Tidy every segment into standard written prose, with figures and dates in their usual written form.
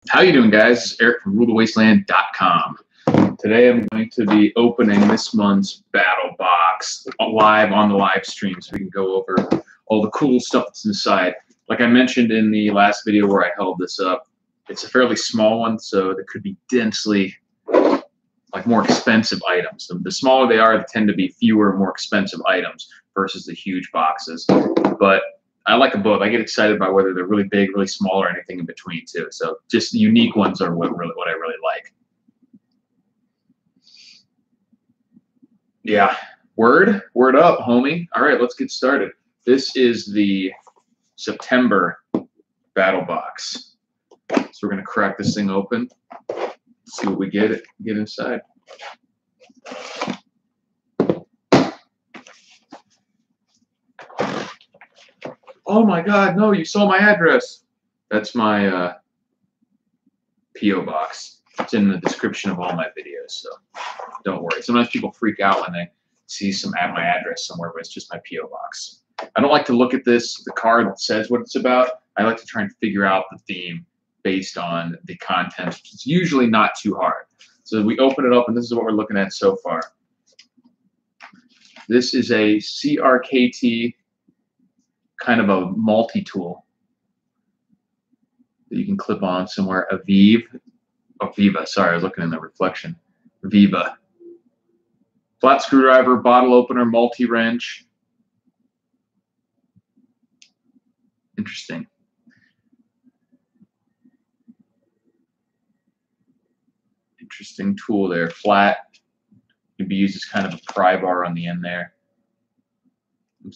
How you doing, guys? Eric from RuleTheWasteland.com. Today I'm going to be opening this month's BattleBox live on the live stream, so we can go over all the cool stuff that's inside. Like I mentioned in the last video where I held this up, it's a fairly small one, so there could be densely, like, more expensive items. The smaller they are, they tend to be fewer, more expensive items versus the huge boxes. But I like them both. I get excited by whether they're really big, really small, or anything in between too. So just the unique ones are what I really like. Yeah, word up, homie. All right, let's get started. This is the September BattleBox. So we're gonna crack this thing open, see what we get inside. Oh my God, no, you saw my address. That's my P.O. box. It's in the description of all my videos, so don't worry. Sometimes people freak out when they see my address somewhere, but it's just my P.O. box. I don't like to look at the card that says what it's about. I like to try and figure out the theme based on the content. It's usually not too hard. So we open it up, and this is what we're looking at so far. This is a CRKT kind of a multi-tool that you can clip on somewhere. Viva, sorry, I was looking in the reflection. Viva. Flat screwdriver, bottle opener, multi-wrench. Interesting. Interesting tool there. Flat. Can be used as kind of a pry bar on the end there.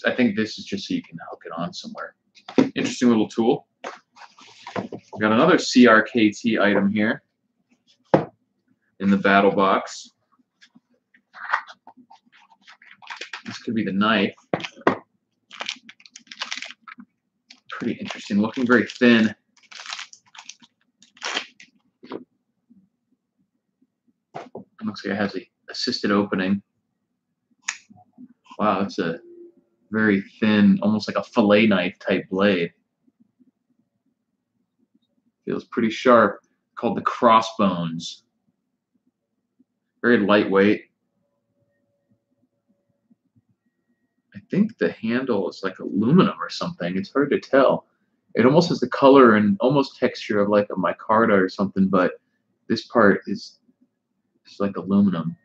I think this is just so you can hook it on somewhere. Interesting little tool. We've got another CRKT item here in the BattleBox. This could be the knife. Pretty interesting looking, very thin. It looks like it has an assisted opening. Wow, that's a very thin, almost like a fillet knife type blade. Feels pretty sharp. Called the Crossbones. Very lightweight. I think the handle is like aluminum or something. It's hard to tell. It almost has the color and almost texture of like a micarta or something, but this part is like aluminum.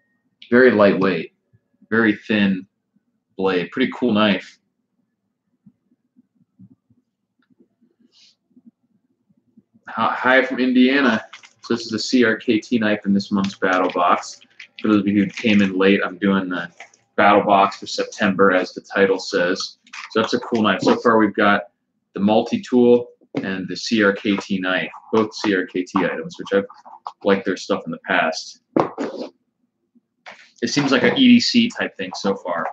Very lightweight. Very thin blade. Pretty cool knife. Hi from Indiana. So this is the CRKT knife in this month's BattleBox. For those of you who came in late, I'm doing the BattleBox for September, as the title says. So that's a cool knife. So far we've got the multi-tool and the CRKT knife, both CRKT items, which I've liked their stuff in the past. It seems like an EDC type thing so far.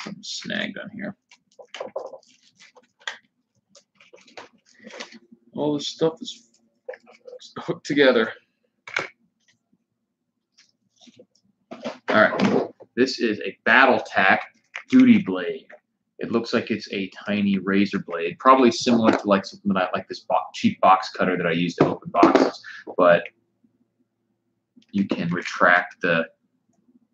I'm snagged on here. All this stuff is hooked together. All right, this is a Battletech duty blade. It looks like it's a tiny razor blade, probably similar to like something that I like, this cheap box cutter that I use to open boxes, but you can retract the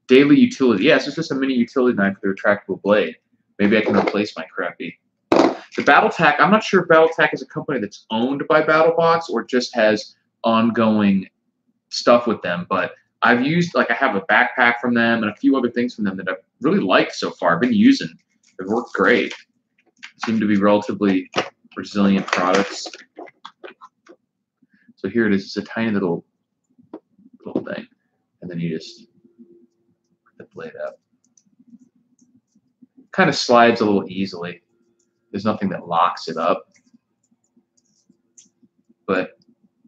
daily utility. Yeah, it's just a mini utility knife with a retractable blade. Maybe I can replace my crappy. The Battletech, I'm not sure if Battletech is a company that's owned by BattleBox or just has ongoing stuff with them, but I've used, like, I have a backpack from them and a few other things from them that I've really liked so far. I've been using. They've worked great. Seem to be relatively resilient products. So here it is. It's a tiny little thing. And then you just put the blade up. Kind of slides a little easily. There's nothing that locks it up. But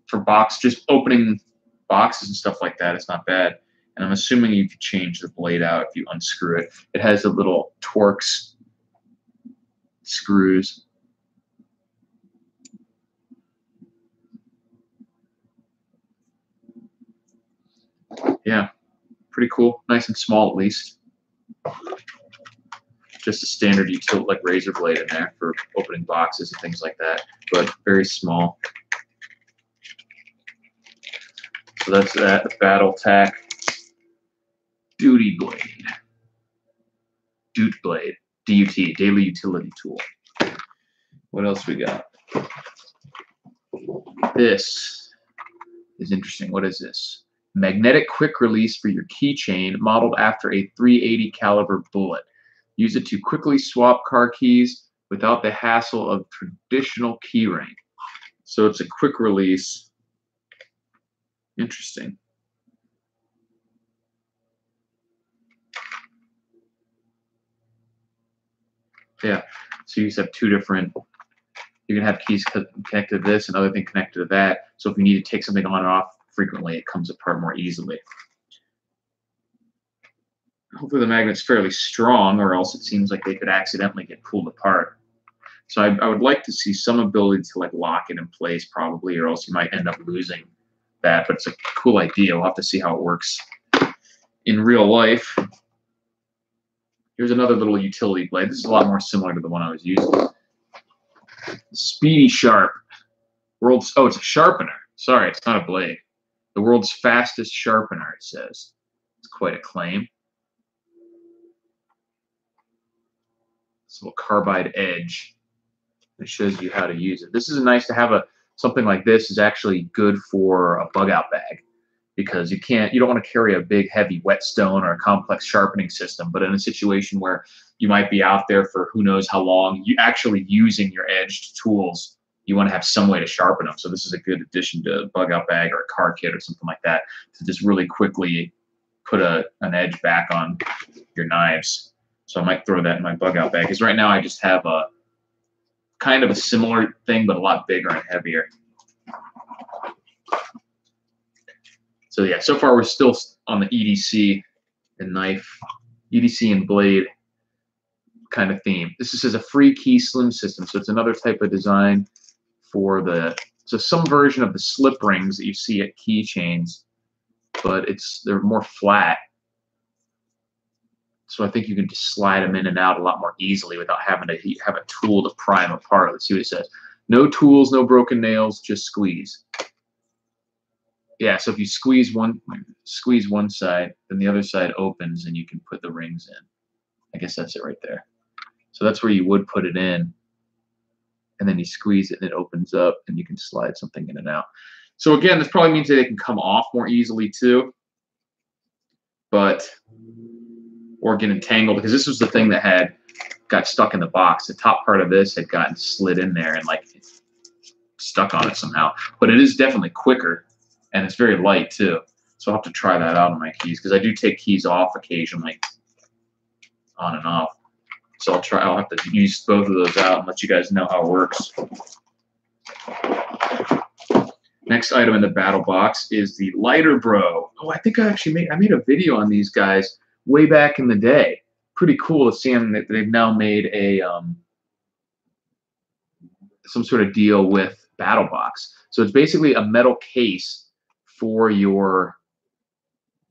for just opening boxes and stuff like that, it's not bad. And I'm assuming you could change the blade out if you unscrew it. It has the little Torx screws. Yeah, pretty cool. Nice and small, at least. Just a standard utility like razor blade in there for opening boxes and things like that, but very small. So that's that, the Battletech Duty Blade. Duty Blade. DUT, Daily Utility Tool. What else we got? This is interesting. What is this? Magnetic quick release for your keychain, modeled after a .380 caliber bullet. Use it to quickly swap car keys without the hassle of traditional keyring. So it's a quick release. Interesting. Yeah, so you just have two different, you can have keys connected to this, another thing connected to that. So if you need to take something on and off frequently, it comes apart more easily. Hopefully the magnet's fairly strong, or else it seems like they could accidentally get pulled apart. So I would like to see some ability to like lock it in place probably, or else you might end up losing that. But it's a cool idea. We'll have to see how it works in real life. Here's another little utility blade. This is a lot more similar to the one I was using. Speedy Sharp. Oh, it's a sharpener. Sorry, it's not a blade. The world's fastest sharpener, it says. It's quite a claim. This little carbide edge. It shows you how to use it. This is nice to have something like this is actually good for a bug out bag, because you don't want to carry a big heavy whetstone or a complex sharpening system, but in a situation where you might be out there for who knows how long, you actually using your edged tools, you want to have some way to sharpen them. So this is a good addition to a bug out bag or a car kit or something like that, to just really quickly put an edge back on your knives. So I might throw that in my bug out bag, because right now I just have a kind of a similar thing, but a lot bigger and heavier. So yeah, so far we're still on the EDC and knife, EDC and blade kind of theme. This is a free key slim system, so it's another type of design for so some version of the slip rings that you see at keychains, but they're more flat. So I think you can just slide them in and out a lot more easily without having to have a tool to pry them apart. Let's see what it says. No tools, no broken nails, just squeeze. Yeah, so if you squeeze one side, then the other side opens and you can put the rings in. I guess that's it right there. So that's where you would put it in, and then you squeeze it and it opens up and you can slide something in and out. So again, this probably means that they can come off more easily too, or get entangled, because this was the thing that got stuck in the box. The top part of this had gotten slid in there and like stuck on it somehow. But it is definitely quicker, and it's very light too. So I'll have to try that out on my keys, because I do take keys off occasionally, on and off. So I'll have to use both of those out and let you guys know how it works. Next item in the battle box is the Lighter Bro. Oh, I think I made a video on these guys way back in the day. Pretty cool to see them that they've now made some sort of deal with BattleBox. So it's basically a metal case for your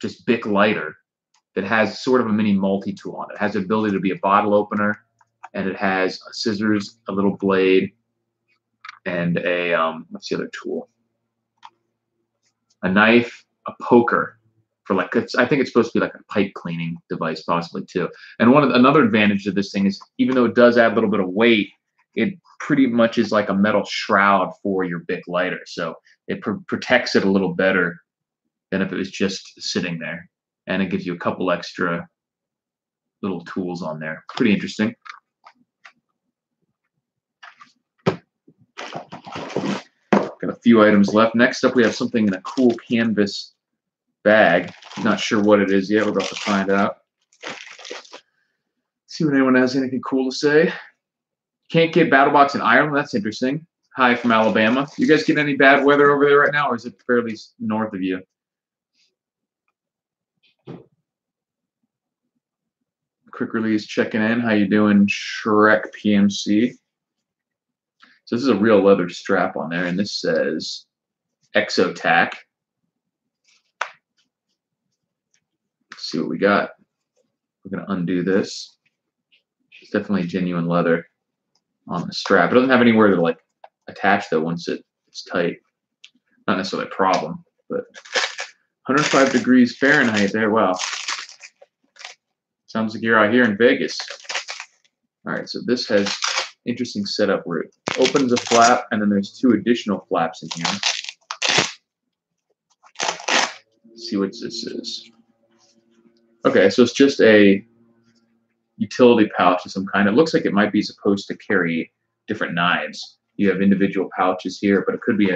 just Bic lighter that has sort of a mini multi-tool on it. It has the ability to be a bottle opener, and it has scissors, a little blade, and what's the other tool? A knife, a poker. I think it's supposed to be like a pipe cleaning device possibly too. And another advantage of this thing is, even though it does add a little bit of weight, it pretty much is like a metal shroud for your Bic lighter. So it protects it a little better than if it was just sitting there. And it gives you a couple extra little tools on there. Pretty interesting. Got a few items left. Next up, we have something in a cool canvas bag. Not sure what it is yet. We're about to find out. See if anyone has anything cool to say. Can't get BattleBox in Ireland. That's interesting. Hi from Alabama. You guys get any bad weather over there right now, or is it fairly north of you? Quick release checking in. How you doing, Shrek PMC? So this is a real leather strap on there, and this says Exotac. see what we got. We're going to undo this. It's definitely genuine leather on the strap. It doesn't have anywhere to like attach though once it's tight. Not necessarily a problem, but 105 degrees Fahrenheit there. Wow. Sounds like you're out here in Vegas. All right, so this has interesting setup where it opens a flap and then there's 2 additional flaps in here. Let's see what this is. Okay, so it's just a utility pouch of some kind. It looks like it might be supposed to carry different knives. You have individual pouches here, but it could be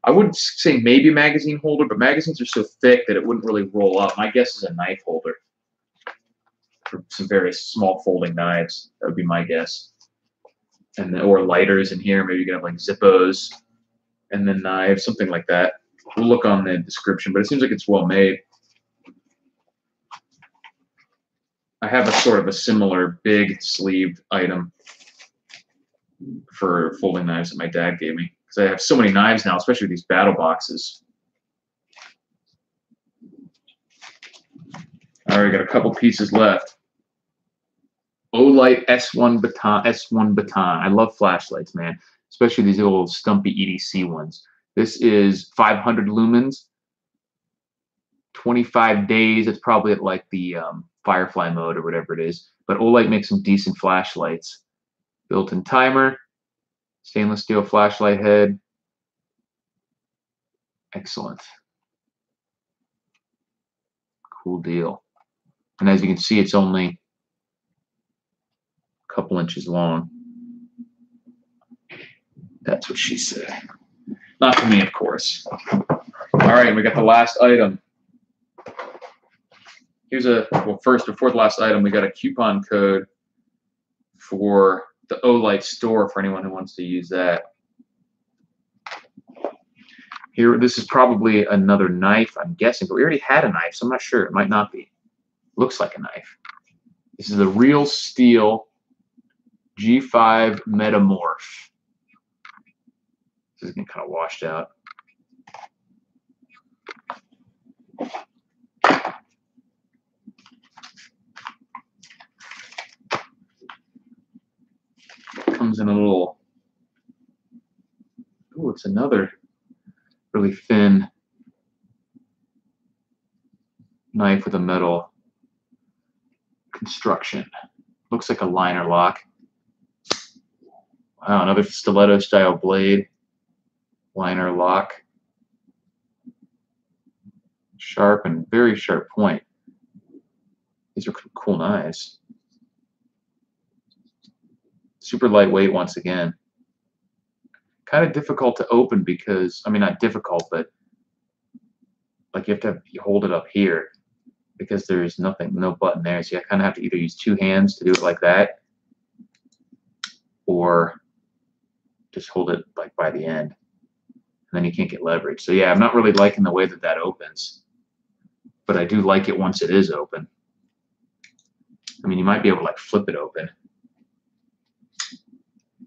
I wouldn't say maybe a magazine holder, but magazines are so thick that it wouldn't really roll up. My guess is a knife holder for some various small folding knives. That would be my guess. And or lighters in here. Maybe you can have like Zippos and then knives, something like that. We'll look on the description, but it seems like it's well made. I have a sort of a similar big sleeved item for folding knives that my dad gave me because I have so many knives now, especially these battle boxes. All right, got a couple pieces left. Olight S1 baton. I love flashlights, man, especially these little stumpy EDC ones. This is 500 lumens, 25 days. It's probably at like the Firefly mode or whatever it is. But Olight makes some decent flashlights. Built-in timer, stainless steel flashlight head. Excellent. Cool deal. And as you can see, it's only a couple inches long. That's what she said. Not to me, of course. All right, we got the last item. Here's well, first, before the last item, we got a coupon code for the Olight store for anyone who wants to use that. Here, this is probably another knife, I'm guessing, but we already had a knife, so I'm not sure. It might not be. Looks like a knife. This is a Real Steel G5 Metamorph. This is getting kind of washed out. Comes in a little, oh, it's another really thin knife with a metal construction. Looks like a liner lock. Wow, another stiletto style blade. Liner lock. Sharp and very sharp point. These are cool knives. Super lightweight once again. Kind of difficult to open because, I mean, not difficult, but like you hold it up here because there's nothing, no button there. So you kind of have to either use 2 hands to do it like that or just hold it like by the end. And then you can't get leverage. So yeah, I'm not really liking the way that that opens, but I do like it once it is open. I mean, you might be able to like flip it open.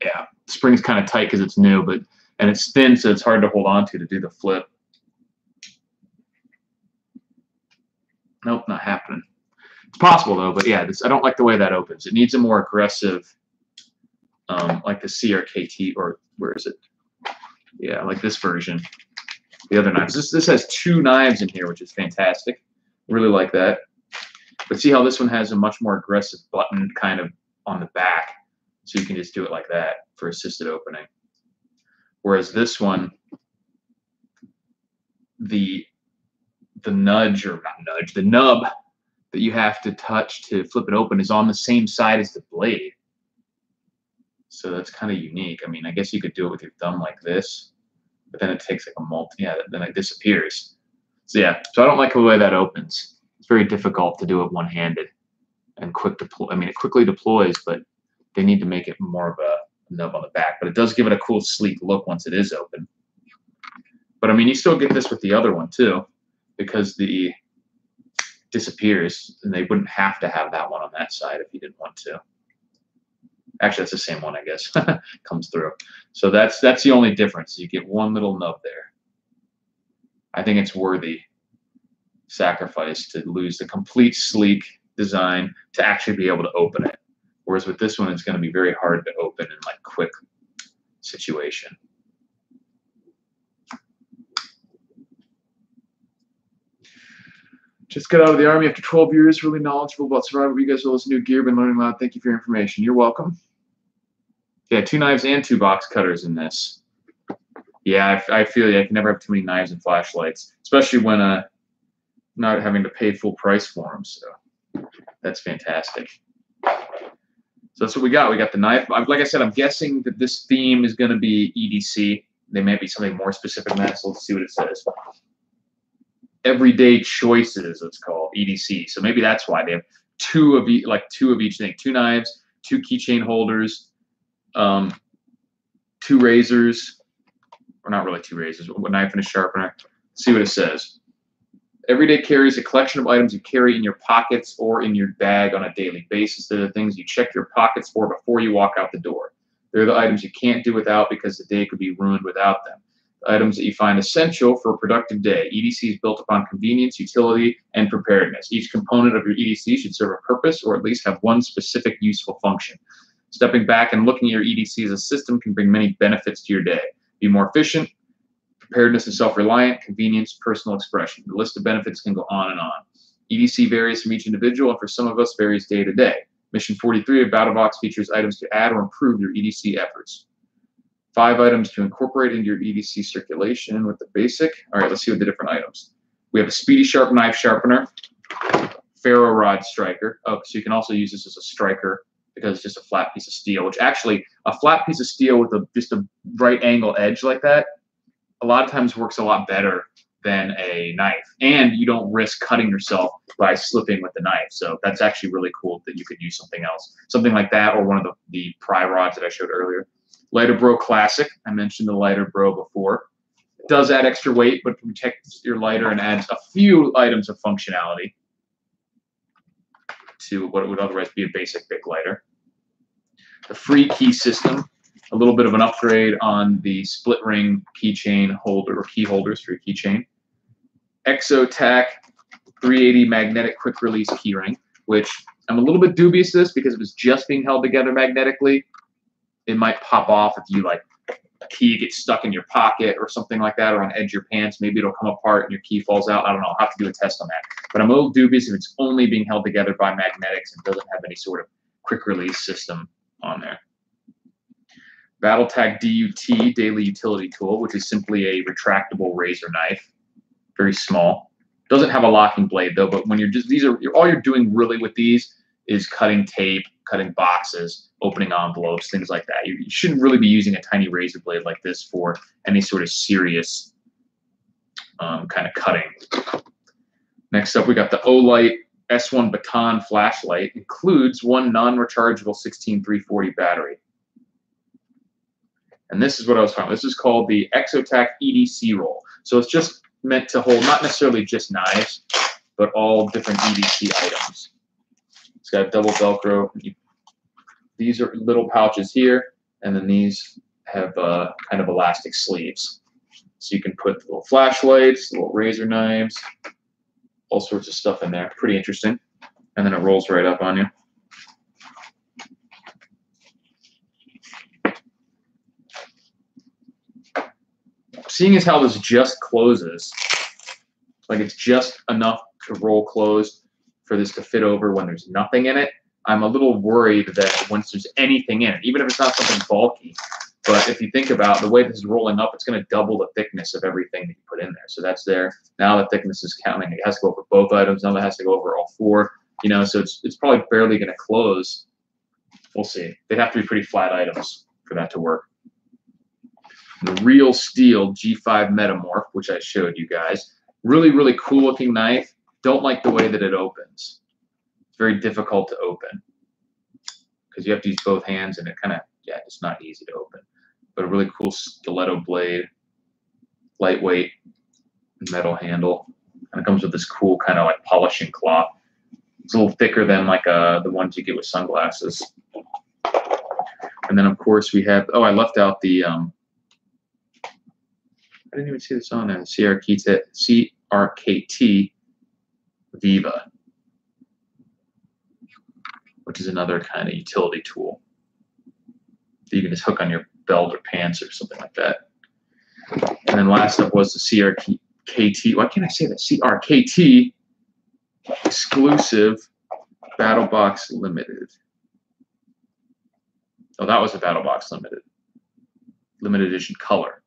Yeah, the spring's kind of tight because it's new, and it's thin, so it's hard to hold on to do the flip. Nope, not happening. It's possible though, but yeah, I don't like the way that opens. It needs a more aggressive, like the CRKT, or where is it? Yeah, like this version. The other knives. This has 2 knives in here, which is fantastic. Really like that. But see how this one has a much more aggressive button kind of on the back. So you can just do it like that for assisted opening. Whereas this one, the nudge, or not nudge, the nub that you have to touch to flip it open is on the same side as the blade. So that's kind of unique. I mean, I guess you could do it with your thumb like this, but then it takes like then it disappears. So yeah, so I don't like the way that opens. It's very difficult to do it one-handed and quick deploy. I mean, it quickly deploys, but they need to make it more of a nub on the back. But it does give it a cool, sleek look once it is open. But I mean, you still get this with the other one too, because the disappears, and they wouldn't have to have that one on that side if you didn't want to. Actually, that's the same one, I guess. Comes through. So that's the only difference. You get one little nub there. I think it's worthy sacrifice to lose the complete sleek design to actually be able to open it. Whereas with this one, it's going to be very hard to open in like quick situation. Just got out of the Army after 12 years, really knowledgeable about survival. You guys all this new gear, been learning a lot. Thank you for your information. You're welcome. Yeah, 2 knives and 2 box cutters in this. Yeah, I feel you. I can never have too many knives and flashlights, especially when not having to pay full price for them. So that's fantastic. So that's what we got. We got the knife. Like I said, I'm guessing that this theme is going to be EDC. There may be something more specific than that, so let's see what it says. Everyday choices, it's called EDC. So maybe that's why they have two of each thing: 2 knives, 2 keychain holders, 2 razors, or not really 2 razors, a knife and a sharpener. Let's see what it says. Everyday carries a collection of items you carry in your pockets or in your bag on a daily basis. They're the things you check your pockets for before you walk out the door. They're the items you can't do without because the day could be ruined without them. Items that you find essential for a productive day. EDC is built upon convenience, utility, and preparedness. Each component of your EDC should serve a purpose or at least have one specific useful function. Stepping back and looking at your EDC as a system can bring many benefits to your day. Be more efficient, preparedness and self-reliant, convenience, personal expression. The list of benefits can go on and on. EDC varies from each individual and for some of us varies day to day. Mission 43 of BattleBox features items to add or improve your EDC efforts. 5 items to incorporate into your EDC circulation with the basic. All right, let's see what the different items. We have a speedy sharp knife sharpener, ferro rod striker. Oh, so you can also use this as a striker because it's just a flat piece of steel, which actually a flat piece of steel with just a right angle edge like that a lot of times works a lot better than a knife. And you don't risk cutting yourself by slipping with the knife. So that's actually really cool that you could use something else. Something like that or one of the pry rods that I showed earlier. Lighter Bro Classic. I mentioned the Lighter Bro before. It does add extra weight, but protects your lighter and adds a few items of functionality to what would otherwise be a basic big lighter. The free key system. A little bit of an upgrade on the split ring keychain holder or key holders for your keychain. ExoTac 380 magnetic quick release keyring, which I'm a little bit dubious of this because if it's just being held together magnetically, it might pop off if you like a key gets stuck in your pocket or something like that, or on the edge of your pants. Maybe it'll come apart and your key falls out. I don't know. I'll have to do a test on that. But I'm a little dubious if it's only being held together by magnetics and doesn't have any sort of quick release system on there. Battletech DUT, Daily Utility Tool, which is simply a retractable razor knife. Very small. Doesn't have a locking blade though, but when you're just, all you're doing really with these is cutting tape, cutting boxes, opening envelopes, things like that. You shouldn't really be using a tiny razor blade like this for any sort of serious kind of cutting. Next up, we got the Olight S1 Baton flashlight. Includes 1 non-rechargeable 16340 battery. And this is what I was talking about. This is called the ExoTac EDC roll. So it's just meant to hold not necessarily just knives, but all different EDC items. It's got double Velcro. These are little pouches here, and then these have kind of elastic sleeves. So you can put little flashlights, little razor knives, all sorts of stuff in there. Pretty interesting. And then it rolls right up on you. Seeing as how this just closes, like it's just enough to roll closed for this to fit over when there's nothing in it, I'm a little worried that once there's anything in it, even if it's not something bulky, but if you think about the way this is rolling up, it's going to double the thickness of everything that you put in there. So that's there. Now the thickness is counting. It has to go over both items. Now it has to go over all 4. You know, so it's probably barely going to close. We'll see. They'd have to be pretty flat items for that to work. The Real Steel G5 Metamorph, which I showed you guys. Really, really cool looking knife. Don't like the way that it opens. It's very difficult to open because you have to use both hands and it kind of, yeah, it's not easy to open. But a really cool stiletto blade, lightweight metal handle. And it comes with this cool kind of like polishing cloth. It's a little thicker than like the ones you get with sunglasses. And then of course we have, oh, I left out the, I didn't even see this on there. CRKT Viva, which is another kind of utility tool that you can just hook on your belt or pants or something like that. And then last up was the CRKT. Why can't I say that? CRKT exclusive BattleBox Limited. Oh, that was a BattleBox limited edition color.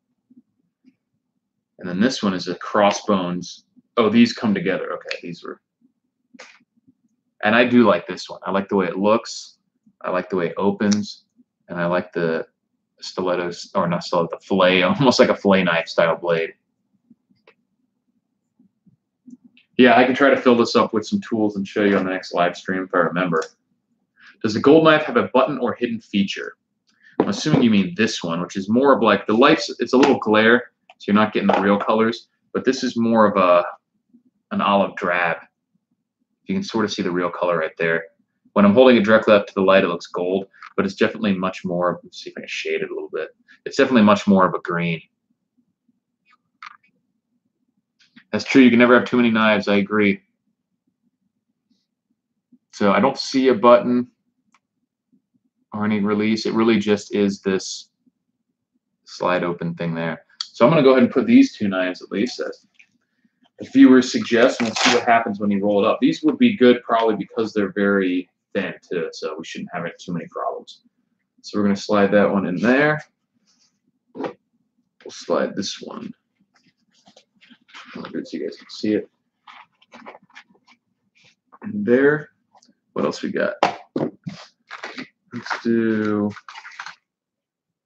And then this one is a Crossbones. Oh, these come together. Okay, these were. And I do like this one. I like the way it looks. I like the way it opens, and I like the stilettos, or not stiletto, the fillet, almost like a fillet knife style blade. Yeah, I can try to fill this up with some tools and show you on the next live stream if I remember. Does the gold knife have a button or hidden feature? I'm assuming you mean this one, which is more of like the lights. It's a little glare, so you're not getting the real colors. But this is more of an olive drab. You can sort of see the real color right there. When I'm holding it directly up to the light, it looks gold, but it's definitely much more. Let's see if I can shade it a little bit. It's definitely much more of a green. That's true. You can never have too many knives. I agree. So I don't see a button or any release. It really just is this slide open thing there. So I'm going to go ahead and put these two knives at least as the viewers suggest, and we'll see what happens when you roll it up. These would be good probably because they're very thin too, so we shouldn't have too many problems. So we're going to slide that one in there. We'll slide this one. Good so you guys can see it. And there. What else we got? Let's do.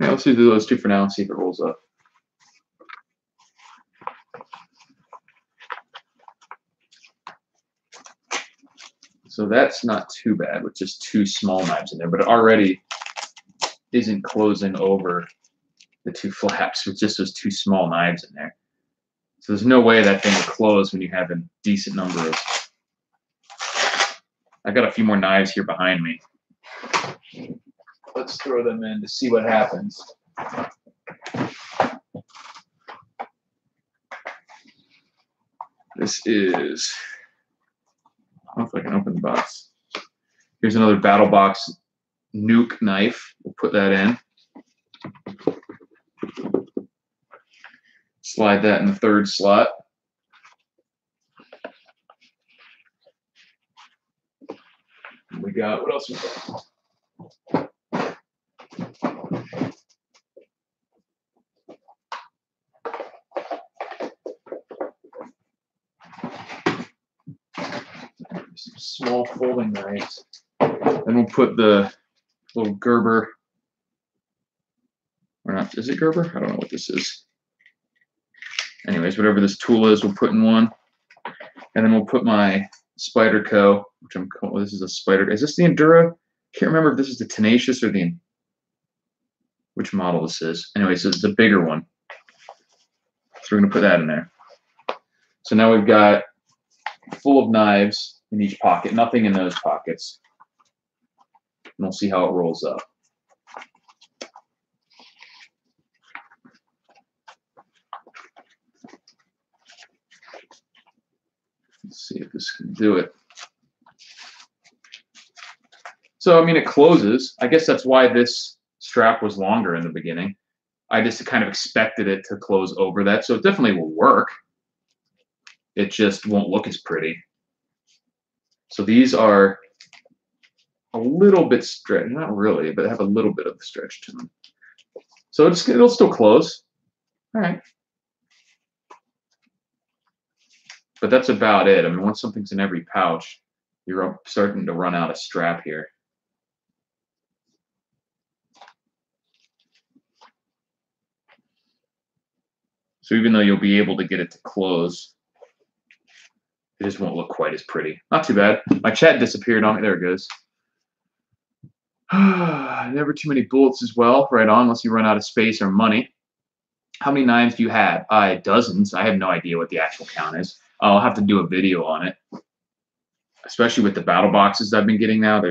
Yeah, let's do those two for now and see if it rolls up. So that's not too bad with just two small knives in there, but it already isn't closing over the two flaps with just those two small knives in there. So there's no way that thing will close when you have a decent number of. I got a few more knives here behind me. Let's throw them in to see what happens. This is. I don't know if I can open the box. Here's another BattleBox Nuke Knife. We'll put that in. Slide that in the third slot. We got, what else we got? Some small folding knives. Then we'll put the little Gerber, or not, is it Gerber? I don't know what this is. Anyways, whatever this tool is, we'll put in one. And then we'll put my Spyderco, which I'm calling, this is a Spyder. Is this the Endura? Can't remember if this is the Tenacious or the, which model this is. Anyways, this is a bigger one. So we're going to put that in there. So now we've got full of knives in each pocket, nothing in those pockets. And we'll see how it rolls up. Let's see if this can do it. So, I mean, it closes. I guess that's why this strap was longer in the beginning. I just kind of expected it to close over that. So it definitely will work. It just won't look as pretty. So these are a little bit stretched. Not really, but have a little bit of stretch to them. So it'll still close. All right. But that's about it. I mean, once something's in every pouch, you're starting to run out of strap here. So even though you'll be able to get it to close, it just won't look quite as pretty. Not too bad. My chat disappeared on me. There it goes. Never too many bullets as well. Right on, unless you run out of space or money. How many knives do you have? Dozens. I have no idea what the actual count is. I'll have to do a video on it. Especially with the battle boxes I've been getting now,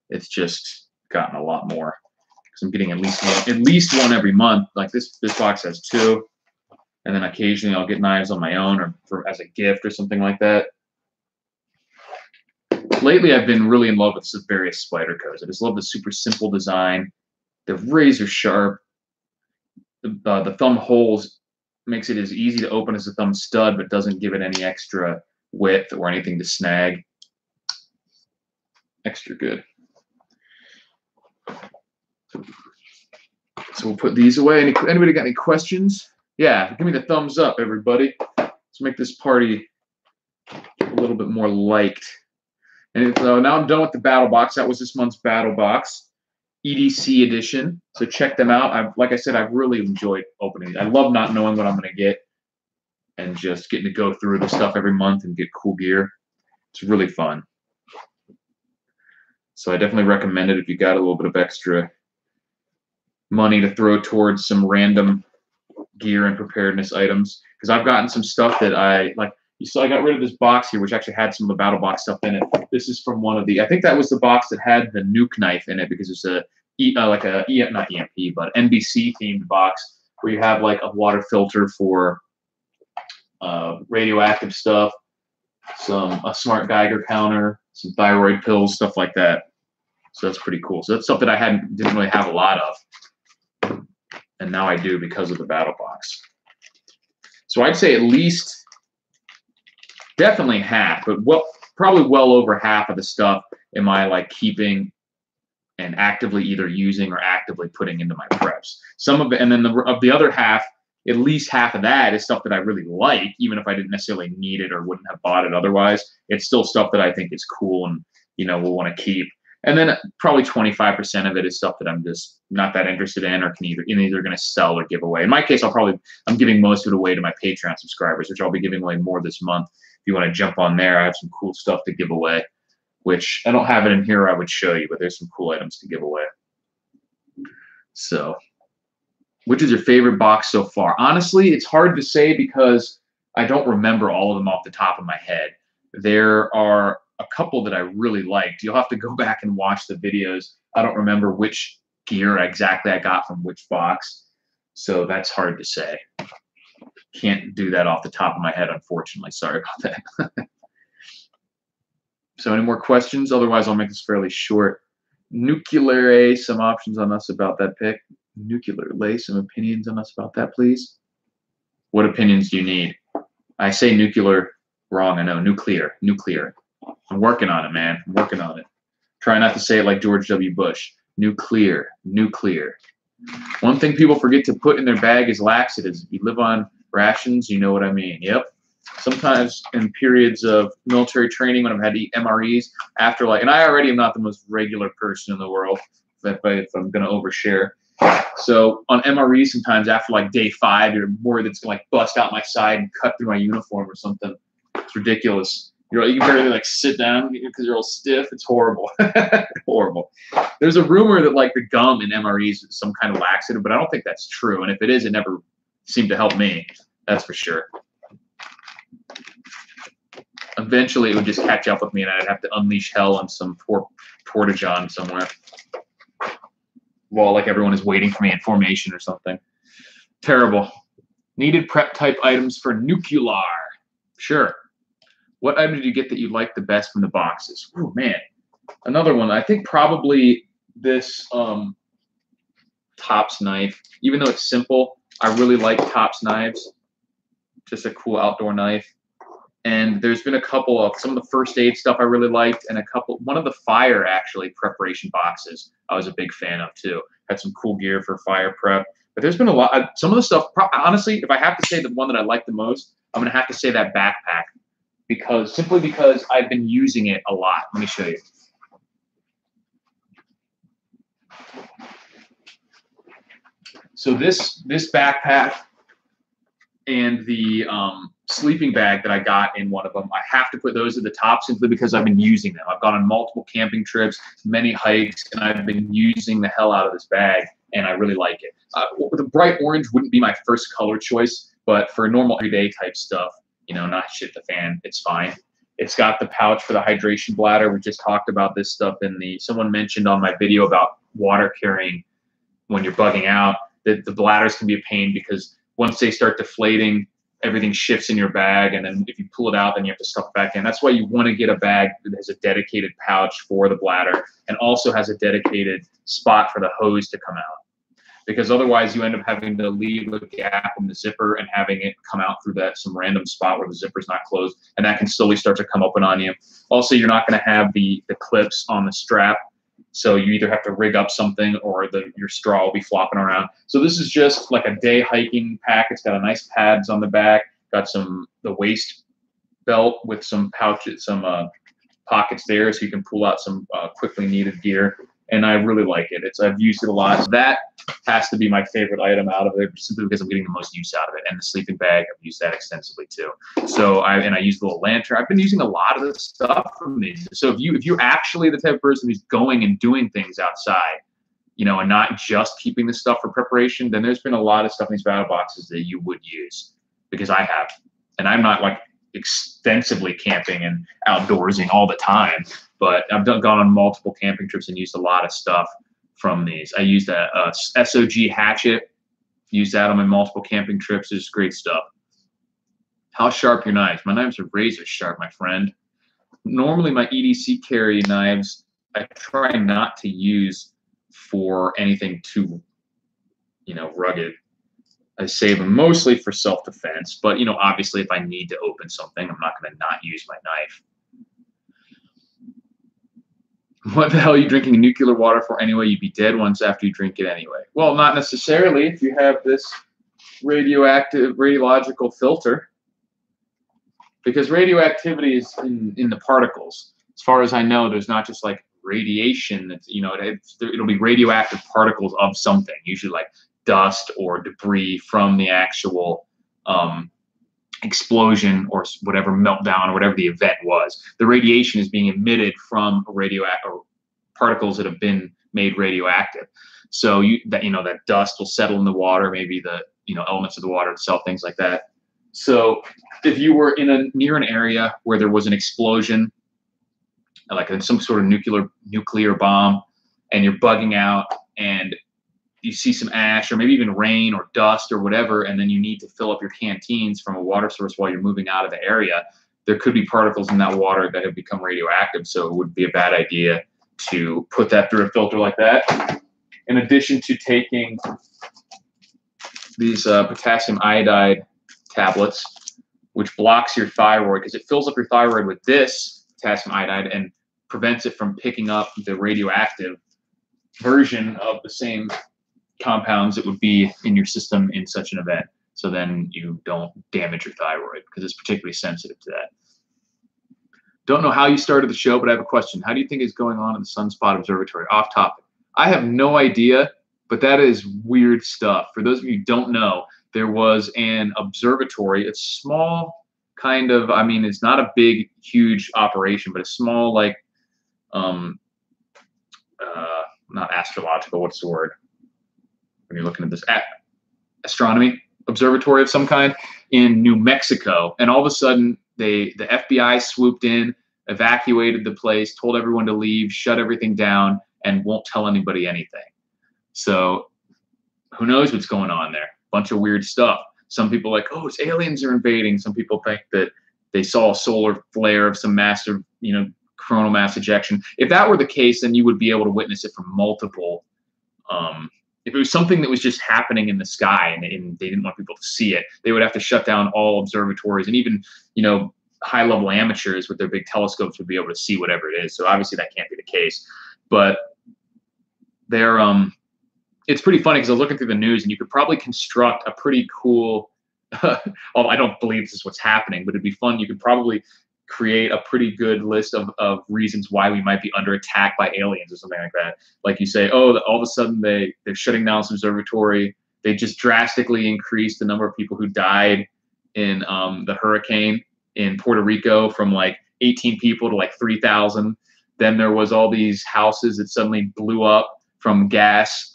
it's just gotten a lot more. Because I'm getting at least one every month. Like this box has two, and then occasionally I'll get knives on my own or as a gift or something like that. lately I've been really in love with some various Spydercos. I just love the super simple design. They're razor sharp. The thumb holes makes it as easy to open as a thumb stud, but doesn't give it any extra width or anything to snag. Extra good. So we'll put these away. Anybody got any questions? Yeah, give me the thumbs up, everybody. Let's make this party a little bit more liked. And now I'm done with the BattleBox. That was this month's BattleBox, EDC edition. So check them out. Like I said, I've really enjoyed opening. I love not knowing what I'm going to get and just getting to go through the stuff every month and get cool gear. It's really fun. So I definitely recommend it if you got a little bit of extra money to throw towards some random gear and preparedness items. Because I've gotten some stuff that I like. You saw I got rid of this box here, which actually had some of the BattleBox stuff in it. This is from one of the, I think that was the box that had the Nuke Knife in it, because it's a not EMP, but NBC themed box where you have like a water filter for radioactive stuff, a smart Geiger counter, some thyroid pills, stuff like that. So that's pretty cool. So that's stuff that I didn't really have a lot of, and now I do because of the BattleBox. So I'd say at least, definitely half, but probably well over half of the stuff am I like keeping and actively either using or actively putting into my preps. Some of it, and then of the other half, at least half of that is stuff that I really like, even if I didn't necessarily need it or wouldn't have bought it otherwise. It's still stuff that I think is cool and will want to keep. And then probably 25% of it is stuff that I'm just not that interested in, or either going to sell or give away. In my case, I'm giving most of it away to my Patreon subscribers, which I'll be giving away more this month. If you want to jump on there, I have some cool stuff to give away, which I don't have it in here. I would show you, but there's some cool items to give away. So, which is your favorite box so far? Honestly, it's hard to say because I don't remember all of them off the top of my head. There are a couple that I really liked. You'll have to go back and watch the videos. I don't remember which gear exactly I got from which box, so that's hard to say. Can't do that off the top of my head, unfortunately. Sorry about that. So any more questions? Otherwise, I'll make this fairly short. Nuclear, some options on us about that pick. Nuclear, some opinions on us about that, please. What opinions do you need? I say nuclear wrong. I know. Nuclear. I'm working on it, man. I'm working on it. Try not to say it like George W. Bush. Nuclear. One thing people forget to put in their bag is laxatives. If you live on rations, you know what I mean. Yep. Sometimes in periods of military training when I've had to eat MREs after and I already am not the most regular person in the world if I'm going to overshare. So on MREs, sometimes after like day 5, you're worried it's going to bust out my side and cut through my uniform or something. It's ridiculous. You can barely sit down because you're all stiff. It's horrible. Horrible. There's a rumor that the gum in MREs is some kind of laxative, but I don't think that's true. And if it is, it never seemed to help me. That's for sure. Eventually, it would just catch up with me, and I'd have to unleash hell on some poor porta-john somewhere, while everyone is waiting for me in formation or something. Terrible. Needed prep type items for nuclear. Sure. What item did you get that you liked the best from the boxes? Oh man, another one. I think probably this Tops knife. Even though it's simple, I really like Tops knives. Just a cool outdoor knife. And there's been a couple of some of the first aid stuff I really liked, and one of the fire actually preparation boxes I was a big fan of too. Had some cool gear for fire prep. But there's been a lot. Some of the stuff. Honestly, if I have to say the one that I like the most, I'm gonna have to say that backpack. Simply because I've been using it a lot. Let me show you. So this backpack and the sleeping bag that I got in one of them, I have to put those at the top simply because I've been using them. I've gone on multiple camping trips, many hikes, and I've been using the hell out of this bag, and I really like it. The bright orange wouldn't be my first color choice, but for normal everyday type stuff, not shit the fan, it's fine. It's got the pouch for the hydration bladder. We just talked about this stuff someone mentioned on my video about water carrying when you're bugging out, that the bladders can be a pain because once they start deflating, everything shifts in your bag, and then if you pull it out, then you have to stuff it back in. That's why you want to get a bag that has a dedicated pouch for the bladder and also has a dedicated spot for the hose to come out. Because otherwise you end up having to leave a gap in the zipper and having it come out through some random spot where the zipper's not closed, and that can slowly start to come open on you. Also, you're not going to have the clips on the strap, so you either have to rig up something or your straw will be flopping around. So this is just like a day hiking pack. It's got a nice pads on the back, got the waist belt with some pouches, some pockets there, so you can pull out some quickly needed gear. And I really like it. I've used it a lot. So that has to be my favorite item out of it, simply because I'm getting the most use out of it. And the sleeping bag, I've used that extensively too. So I use the little lantern. I've been using a lot of the stuff from these. So if you're actually the type of person who's going and doing things outside, you know, and not just keeping the stuff for preparation, then there's been a lot of stuff in these battle boxes that you would use, because I have. And I'm not like extensively camping and outdoorsing all the time, but I've gone on multiple camping trips and used a lot of stuff from these. I used a SOG hatchet, used that on my multiple camping trips. It's great stuff. How sharp your knives? My knives are razor sharp, my friend. Normally my EDC carry knives, I try not to use for anything too, you know, rugged. I save them mostly for self-defense, but, you know, obviously if I need to open something, I'm not going to not use my knife. What the hell are you drinking nuclear water for anyway? You'd be dead once after you drink it anyway. Well, not necessarily if you have this radiological filter, because radioactivity is in the particles. As far as I know, there's not just like radiation. That's, you know, it'll be radioactive particles of something, usually like dust or debris from the actual explosion or whatever meltdown or whatever the event was. The radiation is being emitted from particles that have been made radioactive. So that dust will settle in the water, maybe the elements of the water itself, things like that. So if you were near an area where there was an explosion, like some sort of nuclear bomb, and you're bugging out and you see some ash or maybe even rain or dust or whatever, and then you need to fill up your canteens from a water source while you're moving out of the area, there could be particles in that water that have become radioactive. So it would be a bad idea to put that through a filter like that. In addition to taking these potassium iodide tablets, which blocks your thyroid, because it fills up your thyroid with this potassium iodide and prevents it from picking up the radioactive version of the same compounds that would be in your system in such an event. So then you don't damage your thyroid, because it's particularly sensitive to that. Don't know how you started the show, but I have a question. How do you think is going on in the Sunspot Observatory? Off topic. I have no idea, but that is weird stuff. For those of you who don't know, there was an observatory. It's small, kind of, I mean, it's not a big, huge operation, but a small, like, not astrological, what's the word? When you're looking at this, astronomy observatory of some kind in New Mexico. And all of a sudden, the FBI swooped in, evacuated the place, told everyone to leave, shut everything down, and won't tell anybody anything. So who knows what's going on there? Bunch of weird stuff. Some people are like, oh, it's aliens are invading. Some people think that they saw a solar flare of some massive, coronal mass ejection. If that were the case, then you would be able to witness it from multiple. If it was something that was just happening in the sky and they didn't want people to see it, they would have to shut down all observatories, and even, high-level amateurs with their big telescopes would be able to see whatever it is. So obviously that can't be the case. But it's pretty funny because I was looking through the news, and you could probably construct a pretty cool, well, I don't believe this is what's happening, but it'd be fun. You could probably create a pretty good list of reasons why we might be under attack by aliens or something like that. Like you say, oh, all of a sudden they're shutting down this observatory. They just drastically increased the number of people who died in the hurricane in Puerto Rico from like 18 people to like 3,000. Then there was all these houses that suddenly blew up from gas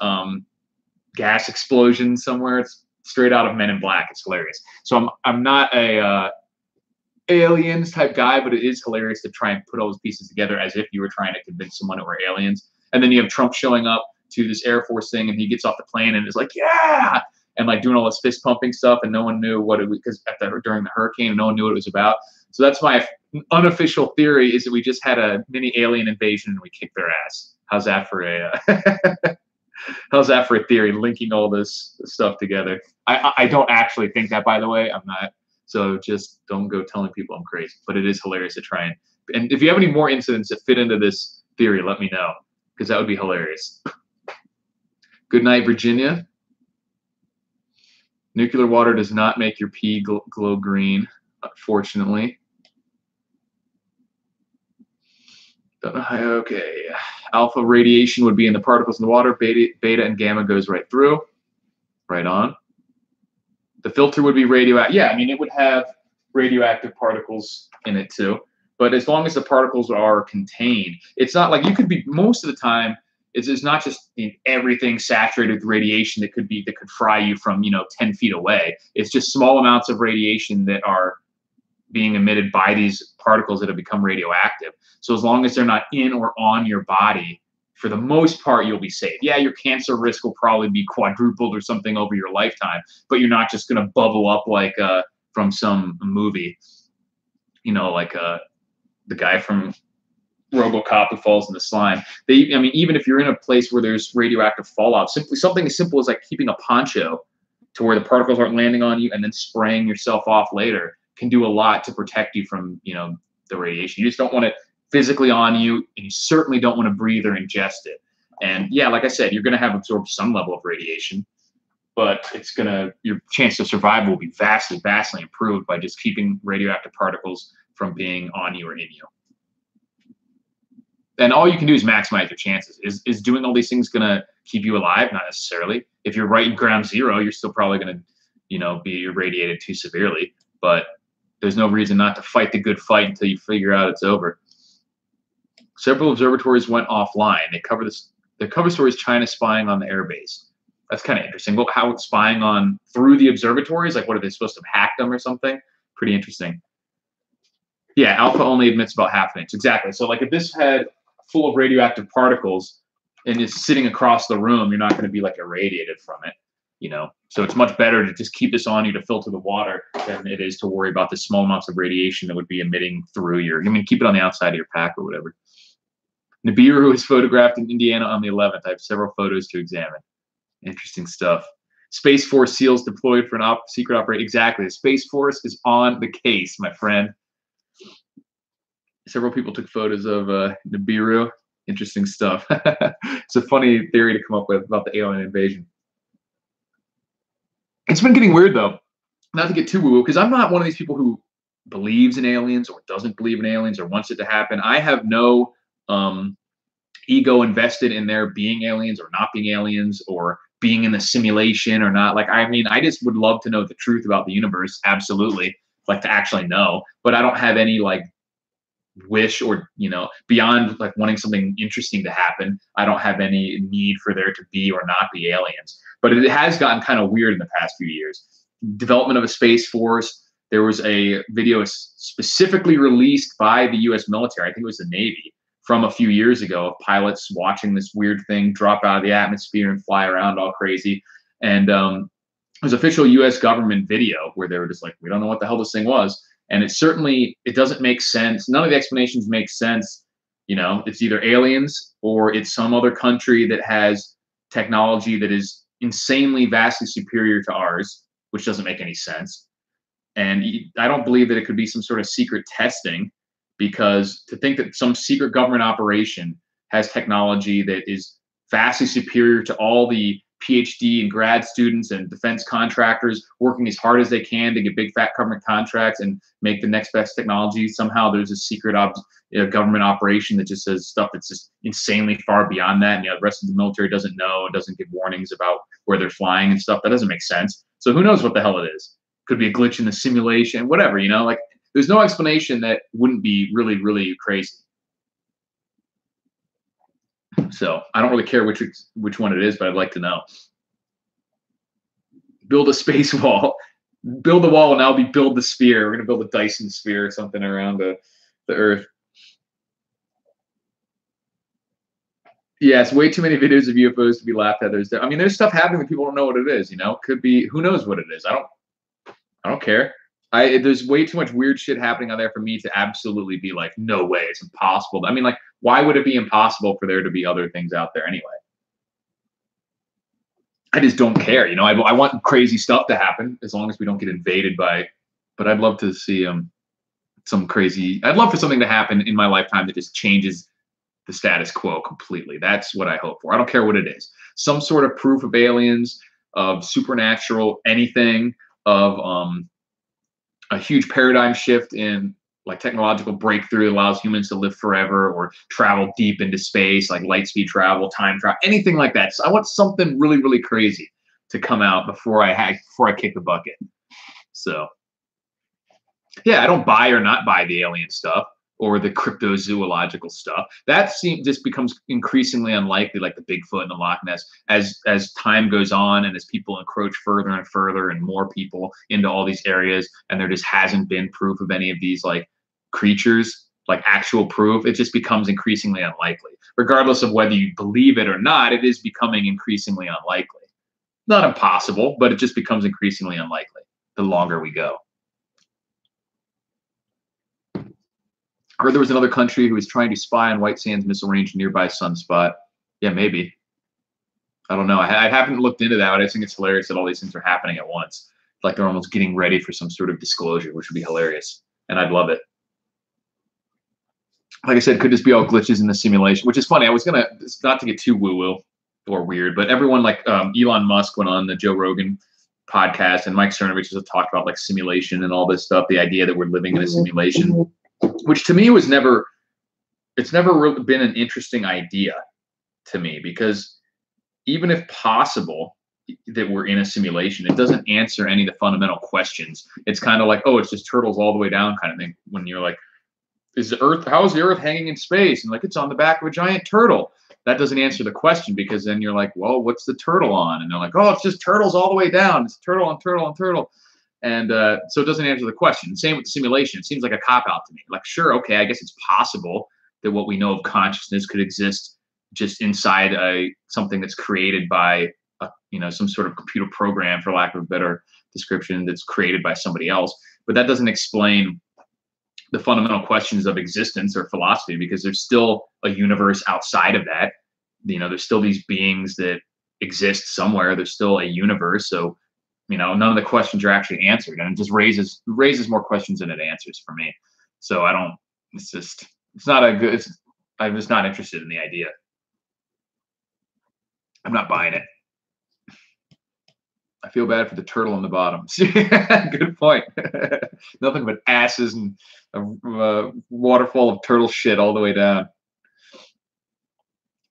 explosion somewhere. It's straight out of Men in Black. It's hilarious. So I'm not a aliens type guy, but it is hilarious to try and put all those pieces together as if you were trying to convince someone it were aliens. And then you have Trump showing up to this Air Force thing, and he gets off the plane and is like, yeah, and like doing all this fist pumping stuff, and no one knew what it was because during the hurricane, no one knew what it was about. So that's my unofficial theory, is that we just had a mini alien invasion and we kicked their ass. How's that for a how's that for a theory, linking all this stuff together? I don't actually think that, by the way. I'm not. So just don't go telling people I'm crazy. But it is hilarious to try and if you have any more incidents that fit into this theory, let me know, because that would be hilarious. Good night, Virginia. Nuclear water does not make your pee glow green, unfortunately. Okay. Alpha radiation would be in the particles in the water. Beta and gamma goes right through. Right on. The filter would be radioactive. Yeah, I mean, it would have radioactive particles in it too. But as long as the particles are contained, it's not like you could be, most of the time, it's not just everything saturated with radiation that could fry you from 10 feet away. It's just small amounts of radiation that are being emitted by these particles that have become radioactive. So as long as they're not in or on your body, for the most part, you'll be safe. Yeah, your cancer risk will probably be quadrupled or something over your lifetime, but you're not just going to bubble up like from some movie, like the guy from RoboCop who falls in the slime. I mean, even if you're in a place where there's radioactive fallout, something as simple as like keeping a poncho to where the particles aren't landing on you and then spraying yourself off later can do a lot to protect you from, the radiation. You just don't want it physically on you, and you certainly don't want to breathe or ingest it. And yeah, like I said, you're going to have absorbed some level of radiation, but your chance to survive will be vastly, vastly improved by just keeping radioactive particles from being on you or in you. And all you can do is maximize your chances. Is doing all these things going to keep you alive? Not necessarily. If you're right in ground zero, you're still probably going to, be irradiated too severely. But there's no reason not to fight the good fight until you figure out it's over. Several observatories went offline. They cover stories China spying on the airbase. That's kind of interesting. Well, how spying on through the observatories? Like, what are they supposed to have hacked them or something? Pretty interesting. Yeah, alpha only emits about half an inch. Exactly. So like if this had full of radioactive particles and it's sitting across the room, you're not going to be like irradiated from it, So it's much better to just keep this on you to filter the water than it is to worry about the small amounts of radiation that would be emitting through keep it on the outside of your pack or whatever. Nibiru is photographed in Indiana on the 11th. I have several photos to examine. Interesting stuff. Space Force SEALs deployed for an secret operation. Exactly. The Space Force is on the case, my friend. Several people took photos of Nibiru. Interesting stuff. It's a funny theory to come up with about the alien invasion. It's been getting weird, though. Not to get too woo-woo, because I'm not one of these people who believes in aliens or doesn't believe in aliens or wants it to happen. I have no ego invested in there being aliens or not being aliens or being in the simulation or not. Like, I mean, I just would love to know the truth about the universe. Absolutely. Like, to actually know. But I don't have any, like, wish or, beyond, like, wanting something interesting to happen. I don't have any need for there to be or not be aliens. But it has gotten kind of weird in the past few years. Development of a Space Force. There was a video specifically released by the U.S. military, I think it was the Navy, from a few years ago, of pilots watching this weird thing drop out of the atmosphere and fly around all crazy. And it was official U.S. government video where they were just like, we don't know what the hell this thing was. And it doesn't make sense. None of the explanations make sense. It's either aliens or it's some other country that has technology that is insanely, vastly superior to ours, which doesn't make any sense. And I don't believe that it could be some sort of secret testing, because to think that some secret government operation has technology that is vastly superior to all the PhD and grad students and defense contractors working as hard as they can to get big fat government contracts and make the next best technology. Somehow there's a secret government operation that just says stuff that's just insanely far beyond that. And the rest of the military doesn't know, doesn't give warnings about where they're flying and stuff. That doesn't make sense. So who knows what the hell it is? Could be a glitch in the simulation, whatever, like there's no explanation that wouldn't be really, really crazy. So I don't really care which one it is, but I'd like to know. Build a space wall. Build the wall, and I'll build the sphere. We're going to build a Dyson sphere or something around the Earth. Yes, way too many videos of UFOs to be laughed at. I mean, there's stuff happening that people don't know what it is. You know, could be, who knows what it is. I don't care. There's way too much weird shit happening out there for me to absolutely be like, no way, it's impossible. I mean, like, why would it be impossible for there to be other things out there anyway? I just don't care. You know, I want crazy stuff to happen as long as we don't get invaded by. But I'd love to see some crazy. I'd love for something to happen in my lifetime that just changes the status quo completely. That's what I hope for. I don't care what it is. Some sort of proof of aliens, of supernatural, anything, of a huge paradigm shift in like technological breakthrough that allows humans to live forever or travel deep into space, like light speed travel, time travel, anything like that. So I want something really, really crazy to come out before I kick the bucket. So yeah, I don't buy or not buy the alien stuff or the cryptozoological stuff. That just becomes increasingly unlikely, like the Bigfoot and the Loch Ness, as time goes on and as people encroach further and further and more people into all these areas, and there just hasn't been proof of any of these like creatures, like actual proof. It just becomes increasingly unlikely. Regardless of whether you believe it or not, it is becoming increasingly unlikely. Not impossible, but it just becomes increasingly unlikely the longer we go. I heard there was another country who was trying to spy on White Sands missile range nearby sunspot. Yeah, maybe. I don't know. I haven't looked into that, but I think it's hilarious that all these things are happening at once. Like they're almost getting ready for some sort of disclosure, which would be hilarious. And I'd love it. Like I said, could this be all glitches in the simulation? Which is funny. I was going to, not to get too woo-woo or weird, but everyone like Elon Musk went on the Joe Rogan podcast, and Mike Cernovich has talked about like simulation and all this stuff, the idea that we're living in a simulation. Which to me was it's never really been an interesting idea to me, because even if possible that we're in a simulation, it doesn't answer any of the fundamental questions. It's kind of like, oh, it's just turtles all the way down kind of thing. When you're like, how is the Earth hanging in space? And like, it's on the back of a giant turtle. That doesn't answer the question, because then you're like, well, what's the turtle on? And they're like, oh, it's just turtles all the way down. It's turtle on turtle on turtle. And so it doesn't answer the question. Same with the simulation. It seems like a cop-out to me. Like, sure, okay, I guess it's possible that what we know of consciousness could exist just inside something that's created by, some sort of computer program, for lack of a better description, that's created by somebody else. But that doesn't explain the fundamental questions of existence or philosophy, because there's still a universe outside of that. There's still these beings that exist somewhere. There's still a universe. So none of the questions are actually answered, and it just raises more questions than it answers for me. So I'm just not interested in the idea. I'm not buying it. I feel bad for the turtle on the bottom. Good point. Nothing but asses and a waterfall of turtle shit all the way down.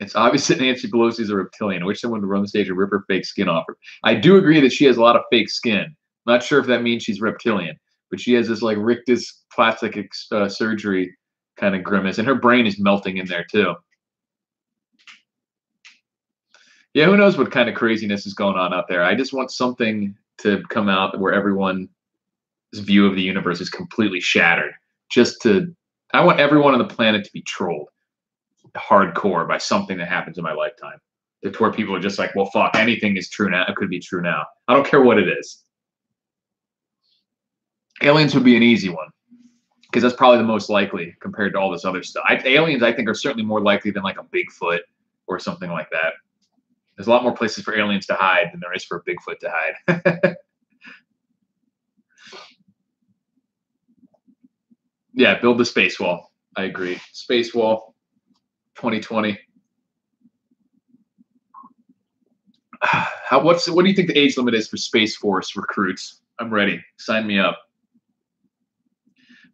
It's obvious that Nancy Pelosi is a reptilian. I wish someone would run the stage and rip her fake skin off her. I do agree that she has a lot of fake skin. Not sure if that means she's reptilian, but she has this like rictus plastic surgery kind of grimace, and her brain is melting in there too. Yeah, who knows what kind of craziness is going on out there. I just want something to come out where everyone's view of the universe is completely shattered. I want everyone on the planet to be trolled hardcore by something that happens in my lifetime. It's where people are just like, well, fuck, anything is true now. It could be true now. I don't care what it is. Aliens would be an easy one, because that's probably the most likely compared to all this other stuff. Aliens, I think, are certainly more likely than like a Bigfoot or something like that. There's a lot more places for aliens to hide than there is for a Bigfoot to hide. Yeah, build the space wall. I agree. Space wall. 2020. What do you think the age limit is for Space Force recruits? I'm ready. Sign me up.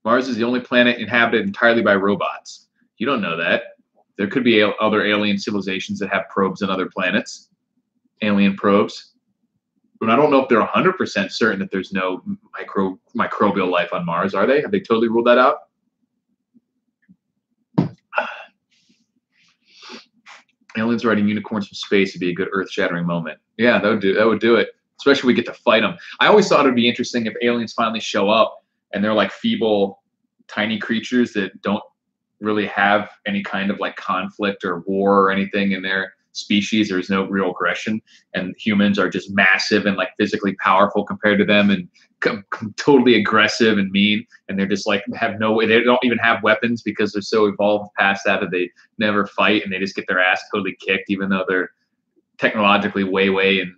Mars is the only planet inhabited entirely by robots. You don't know that. There could be other alien civilizations that have probes on other planets, alien probes. But I don't know if they're 100% certain that there's no microbial life on Mars, are they? Have they totally ruled that out? Aliens riding unicorns from space would be a good earth-shattering moment. Yeah, that would do it. Especially if we get to fight them. I always thought it would be interesting if aliens finally show up and they're like feeble, tiny creatures that don't really have any kind of like conflict or war or anything in their species. There's no real aggression, and humans are just massive and like physically powerful compared to them, and totally aggressive and mean, and they're just like have no way, they don't even have weapons because they're so evolved past that they never fight, and they just get their ass totally kicked even though they're technologically way in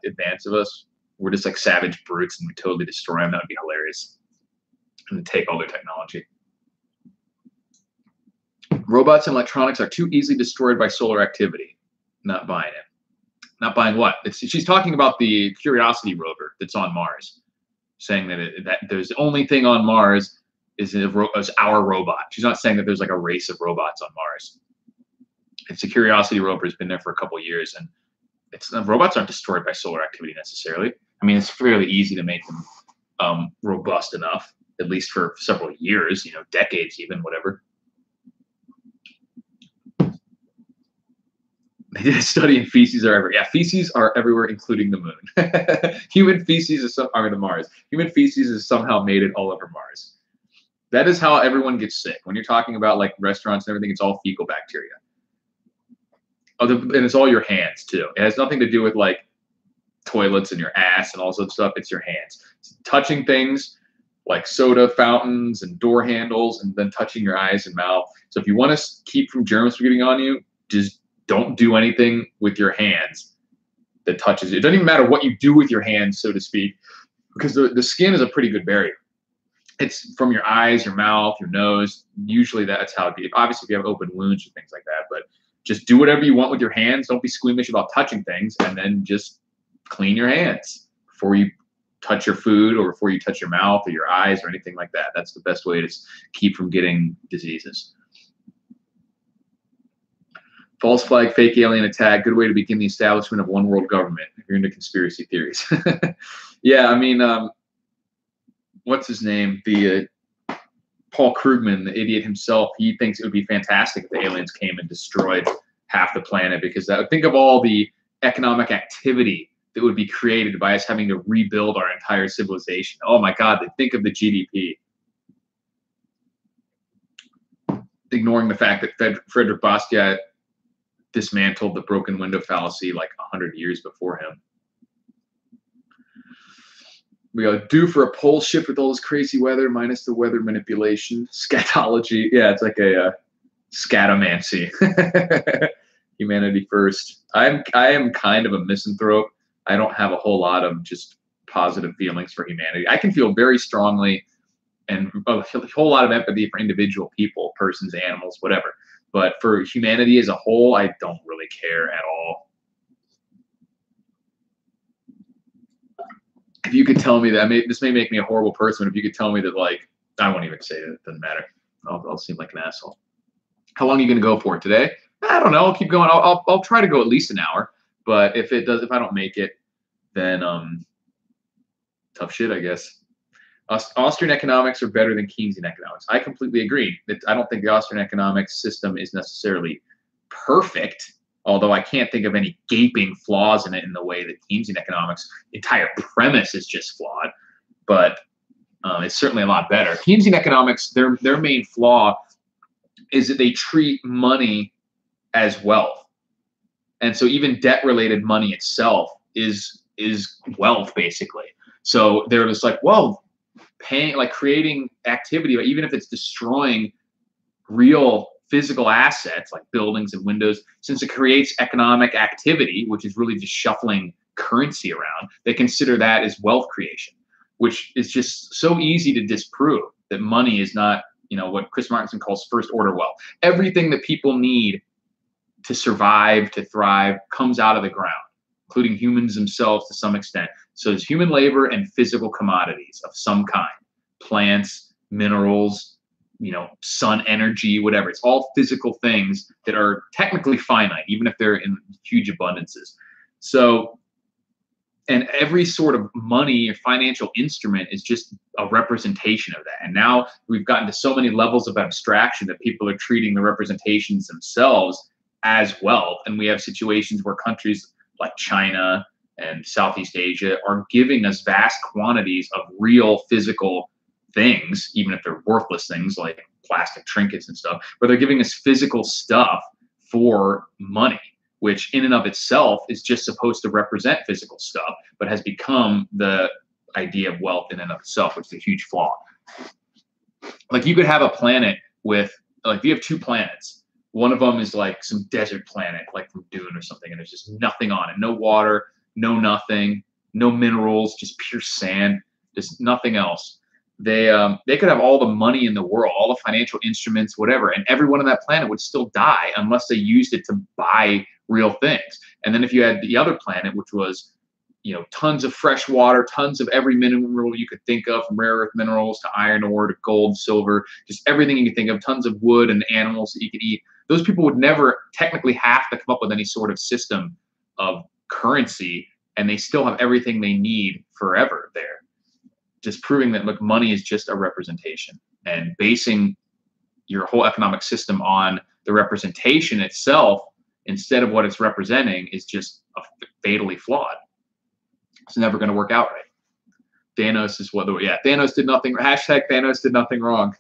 advance of us. We're just like savage brutes and we totally destroy them. That would be hilarious. And take all their technology. Robots and electronics are too easily destroyed by solar activity. Not buying it. Not buying what? She's talking about the Curiosity rover that's on Mars, saying that there's the only thing on Mars is our robot. She's not saying that there's like a race of robots on Mars. It's the Curiosity rover has been there for a couple of years, and robots aren't destroyed by solar activity necessarily. I mean, it's fairly easy to make them robust enough, at least for several years, you know, decades even, whatever. They did a study in feces are everywhere. Yeah, feces are everywhere, including the moon. Human feces is the Mars. Human feces is somehow made it all over Mars. That is how everyone gets sick. When you're talking about like restaurants and everything, it's all fecal bacteria. And it's all your hands too. It has nothing to do with like toilets and your ass and all sorts of stuff. It's your hands. It's touching things like soda fountains and door handles, and then touching your eyes and mouth. So if you want to keep from germs from getting on you, just don't do anything with your hands that touches it. It doesn't even matter what you do with your hands, so to speak, because the skin is a pretty good barrier. It's from your eyes, your mouth, your nose. Usually that's how it be. Obviously, if you have open wounds or things like that, but just do whatever you want with your hands. Don't be squeamish about touching things, and then just clean your hands before you touch your food or before you touch your mouth or your eyes or anything like that. That's the best way to keep from getting diseases. False flag, fake alien attack, good way to begin the establishment of one world government if you're into conspiracy theories. Yeah, I mean, what's his name? The Paul Krugman, the idiot himself, he thinks it would be fantastic if the aliens came and destroyed half the planet, because think of all the economic activity that would be created by us having to rebuild our entire civilization. Oh my God, think of the GDP. Ignoring the fact that Frederick Bastiat dismantled the broken window fallacy like 100 years before him. We are due for a pole shift with all this crazy weather, minus the weather manipulation. Scatology. Yeah, it's like a scatomancy. Humanity first. I am kind of a misanthrope. I don't have a whole lot of just positive feelings for humanity. I can feel very strongly and a whole lot of empathy for individual people, persons, animals, whatever. But for humanity as a whole, I don't really care at all. If you could tell me that, this may make me a horrible person, but if you could tell me that, like, I won't even say it. It doesn't matter. I'll seem like an asshole. How long are you going to go for today? I don't know. I'll keep going. I'll try to go at least an hour. But if I don't make it, then tough shit, I guess. Austrian economics are better than Keynesian economics. I completely agree. I don't think the Austrian economics system is necessarily perfect, although I can't think of any gaping flaws in it in the way that Keynesian economics' entire premise is just flawed. But it's certainly a lot better. Keynesian economics, their main flaw is that they treat money as wealth. And so even debt-related money itself is wealth, basically. So they're just like, well, creating activity, even if it's destroying real physical assets like buildings and windows, since it creates economic activity, which is really just shuffling currency around, they consider that as wealth creation, which is just so easy to disprove that money is not, what Chris Martinson calls first order wealth. Everything that people need to survive, to thrive, comes out of the ground, including humans themselves to some extent. So there's human labor and physical commodities of some kind, plants, minerals, sun energy, whatever. It's all physical things that are technically finite, even if they're in huge abundances. So, and every sort of money or financial instrument is just a representation of that. And now we've gotten to so many levels of abstraction that people are treating the representations themselves as wealth. And we have situations where countries like China and Southeast Asia are giving us vast quantities of real physical things, even if they're worthless things like plastic trinkets and stuff, but they're giving us physical stuff for money, which in and of itself is just supposed to represent physical stuff, but has become the idea of wealth in and of itself, which is a huge flaw. Like you could have a planet with, like you have 2 planets. One of them is like some desert planet, like from Dune or something, and there's just nothing on it. No water, no nothing, no minerals, just pure sand, just nothing else. They could have all the money in the world, all the financial instruments, whatever, and everyone on that planet would still die unless they used it to buy real things. And then if you had the other planet, which was, you know, tons of fresh water, tons of every mineral you could think of, from rare earth minerals to iron ore to gold, silver, just everything you could think of, tons of wood and animals that you could eat. Those people would never technically have to come up with any sort of system of currency, and they still have everything they need forever there. Just proving that, look, money is just a representation, and basing your whole economic system on the representation itself instead of what it's representing is just fatally flawed. It's never going to work out right. Thanos is what the, yeah, Thanos did nothing. Hashtag Thanos did nothing wrong.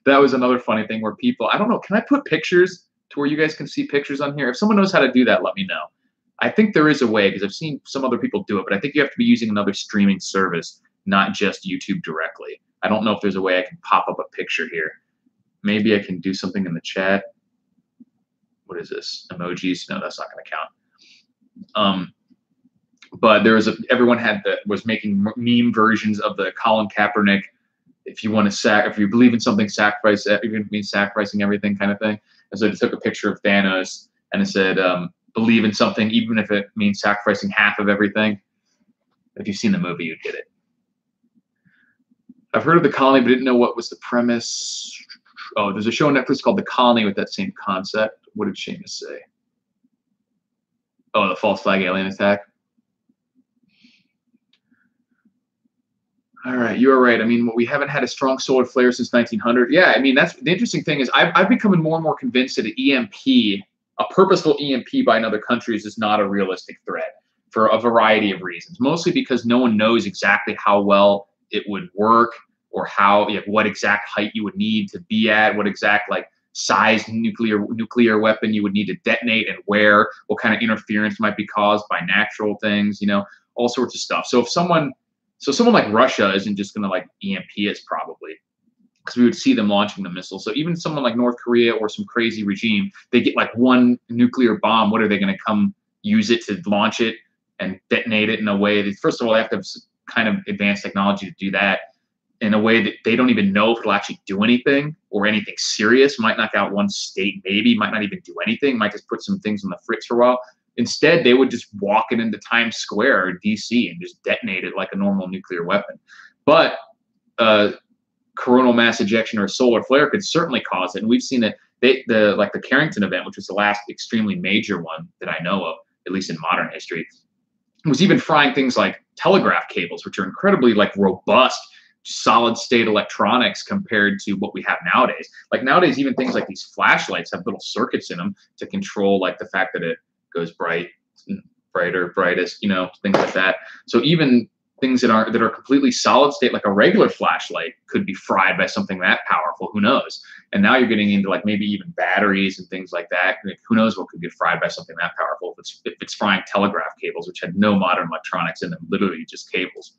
That was another funny thing where people, I don't know, can I put pictures to where you guys can see pictures on here? If someone knows how to do that, let me know. I think there is a way, because I've seen some other people do it, but I think you have to be using another streaming service, not just YouTube directly. I don't know if there's a way I can pop up a picture here. Maybe I can do something in the chat. What is this? Emojis? No, that's not going to count. But there was everyone was making meme versions of the Colin Kaepernick, if you want to if you believe in something, sacrifice, even means sacrificing everything kind of thing. And so they took a picture of Thanos and it said, believe in something, even if it means sacrificing half of everything. If you've seen the movie, you'd get it. I've heard of The Colony, but didn't know what was the premise. Oh, there's a show on Netflix called The Colony with that same concept. What did Seamus say? Oh, the false flag alien attack. All right, you are right. I mean, we haven't had a strong solar flare since 1900. Yeah, I mean, that's the interesting thing is I've become more and more convinced that an EMP, a purposeful EMP by another country, is not a realistic threat for a variety of reasons. Mostly because no one knows exactly how well it would work, or how, you know, what exact height you would need to be at, what exact like size nuclear weapon you would need to detonate, and where, what kind of interference might be caused by natural things, you know, all sorts of stuff. So if someone like Russia isn't just going to like EMP us probably, because we would see them launching the missiles. So even someone like North Korea or some crazy regime, they get like one nuclear bomb. What are they going to come use it to launch it and detonate it in a way that, first of all, they have to have some kind of advanced technology to do that in a way that they don't even know if it'll actually do anything or anything serious. Might knock out one state, maybe, might not even do anything, might just put some things on the fritz for a while. Instead, they would just walk it into Times Square or DC and just detonate it like a normal nuclear weapon. But coronal mass ejection or a solar flare could certainly cause it. And we've seen it, like the Carrington event, which was the last extremely major one that I know of, at least in modern history, was even frying things like telegraph cables, which are incredibly like robust, solid state electronics compared to what we have nowadays. Like nowadays, even things like these flashlights have little circuits in them to control like the fact that it goes brighter, brightest, you know, things like that. So even things that are completely solid state, like a regular flashlight, could be fried by something that powerful. Who knows? And now you're getting into like maybe even batteries and things like that. Like, who knows what could get fried by something that powerful if it's frying telegraph cables, which had no modern electronics in them, literally just cables.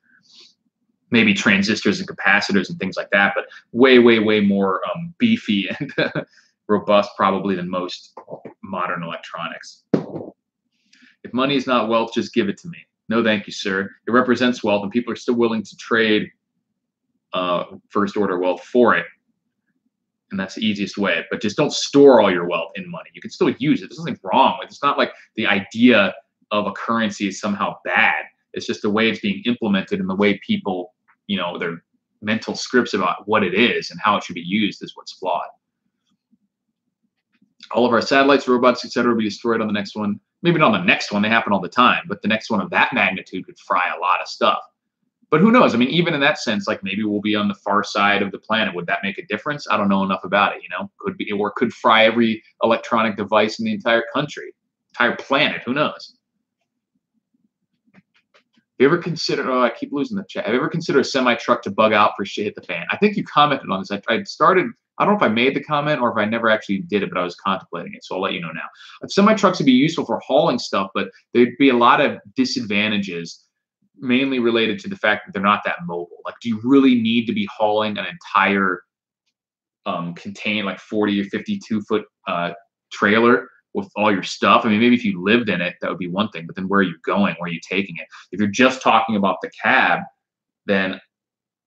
Maybe transistors and capacitors and things like that, but way, way, way more beefy and robust probably than most modern electronics. If money is not wealth, just give it to me. No, thank you, sir. It represents wealth, and people are still willing to trade first order wealth for it. And that's the easiest way. But just don't store all your wealth in money. You can still use it. There's nothing wrong with it. It's not like the idea of a currency is somehow bad. It's just the way it's being implemented and the way people, you know, their mental scripts about what it is and how it should be used is what's flawed. All of our satellites, robots, etc., will be destroyed on the next one. Maybe not on the next one. They happen all the time. But the next one of that magnitude could fry a lot of stuff. But who knows? I mean, even in that sense, like maybe we'll be on the far side of the planet. Would that make a difference? I don't know enough about it, you know? Could be, or could fry every electronic device in the entire country, entire planet. Who knows? you ever consider, oh, I keep losing the chat. Have you ever considered a semi-truck to bug out for shit hit the fan? I think you commented on this. I started, I don't know if I made the comment or if I never actually did it, but I was contemplating it, so I'll let you know now. Semi-trucks would be useful for hauling stuff, but there'd be a lot of disadvantages, mainly related to the fact that they're not that mobile. Like, do you really need to be hauling an entire contained like 40 or 52-foot trailer with all your stuff? I mean, maybe if you lived in it, that would be one thing, but then where are you going? Where are you taking it? If you're just talking about the cab, then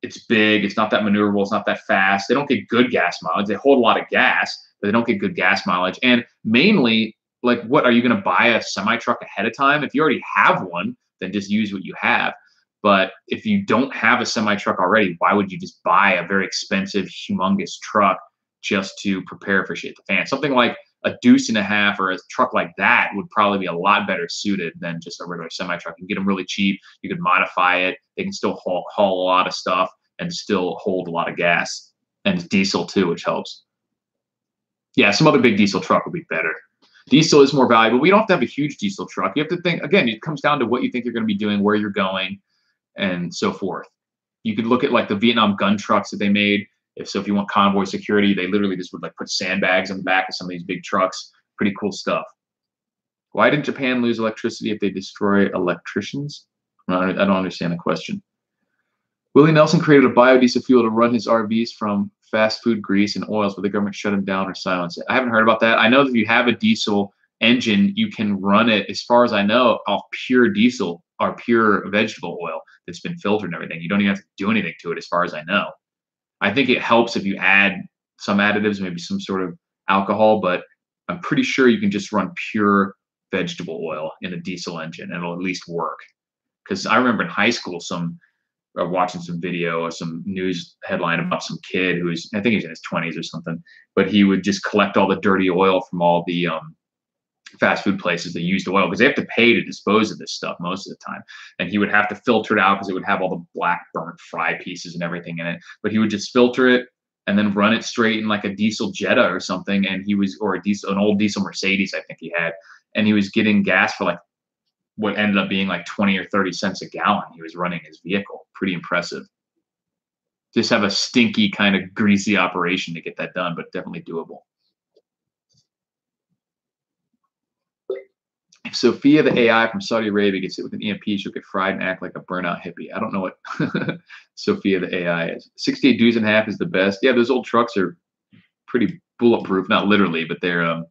it's big, it's not that maneuverable, it's not that fast. They don't get good gas mileage. They hold a lot of gas, but they don't get good gas mileage. And mainly, like, what, are you going to buy a semi-truck ahead of time? If you already have one, then just use what you have. But if you don't have a semi-truck already, why would you just buy a very expensive, humongous truck just to prepare for shit to fan? Something like a deuce and a half or a truck like that would probably be a lot better suited than just a regular semi-truck. You can get them really cheap. You could modify it. They can still haul a lot of stuff and still hold a lot of gas. And diesel too, which helps. Yeah, some other big diesel truck would be better. Diesel is more valuable. We don't have to have a huge diesel truck. You have to think, again, it comes down to what you think you're going to be doing, where you're going, and so forth. You could look at like the Vietnam gun trucks that they made. If you want convoy security, they literally just would like put sandbags on the back of some of these big trucks. Pretty cool stuff. Why didn't Japan lose electricity if they destroy electricians? I don't understand the question. Willie Nelson created a biodiesel fuel to run his RVs from fast food grease and oils, but the government shut him down or silenced it. I haven't heard about that. I know that if you have a diesel engine, you can run it, as far as I know, off pure diesel or pure vegetable oil that's been filtered and everything. You don't even have to do anything to it, as far as I know. I think it helps if you add some additives, maybe some sort of alcohol, but I'm pretty sure you can just run pure vegetable oil in a diesel engine and it'll at least work. Because I remember in high school, watching some video or some news headline about some kid who's, I think he's in his 20s or something, but he would just collect all the dirty oil from all the fast food places that use the oil, because they have to pay to dispose of this stuff most of the time. And he would have to filter it out because it would have all the black burnt fry pieces and everything in it. But he would just filter it and then run it straight in like a diesel Jetta or something. And he was, or an old diesel Mercedes, I think he had. And he was getting gas for like what ended up being like 20 or 30 cents a gallon. He was running his vehicle. Pretty impressive. Just have a stinky kind of greasy operation to get that done, but definitely doable. If Sophia, the AI from Saudi Arabia, gets hit with an EMP, she'll get fried and act like a burnout hippie. I don't know what Sophia, the AI is. 68 deuce and a half is the best. Yeah, those old trucks are pretty bulletproof. Not literally, but they're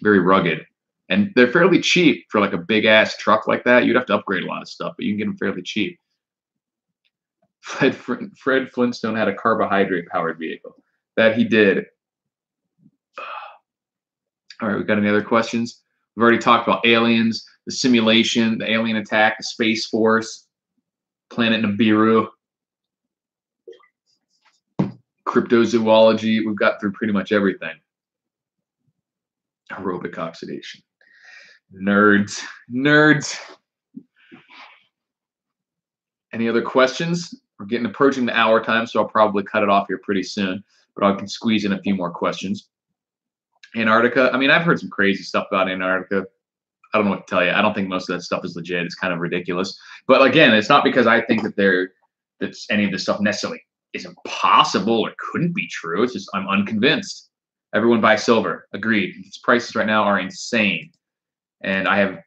very rugged. And they're fairly cheap for like a big-ass truck like that. You'd have to upgrade a lot of stuff, but you can get them fairly cheap. Fred Flintstone had a carbohydrate-powered vehicle. That he did. All right, we got any other questions? We've already talked about aliens, the simulation, the alien attack, the Space Force, Planet Nibiru, cryptozoology. We've got through pretty much everything. Aerobic oxidation. Nerds. Nerds. Any other questions? We're approaching the hour time, so I'll probably cut it off here pretty soon, but I can squeeze in a few more questions. Antarctica. I mean, I've heard some crazy stuff about Antarctica. I don't know what to tell you. I don't think most of that stuff is legit. It's kind of ridiculous. But again, it's not because I think that any of this stuff necessarily is impossible or couldn't be true. It's just I'm unconvinced. Everyone buy silver. Agreed. Its prices right now are insane. And I have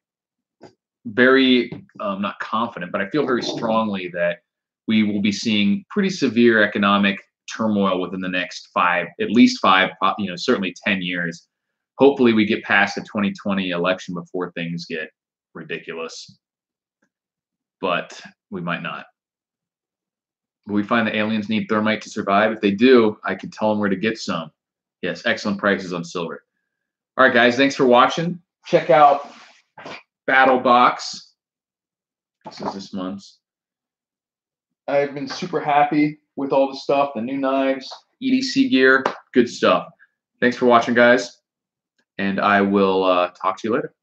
very, not confident, but I feel very strongly that we will be seeing pretty severe economic turmoil within the next at least five, certainly 10 years. Hopefully we get past the 2020 election before things get ridiculous, but we might not. Will we find that aliens need thermite to survive? If they do, I can tell them where to get some. Yes, excellent prices on silver. All right, guys, thanks for watching. Check out BattleBox. This is this month's. I've been super happy with all the stuff, the new knives, EDC gear, good stuff. Thanks for watching, guys, and I will talk to you later.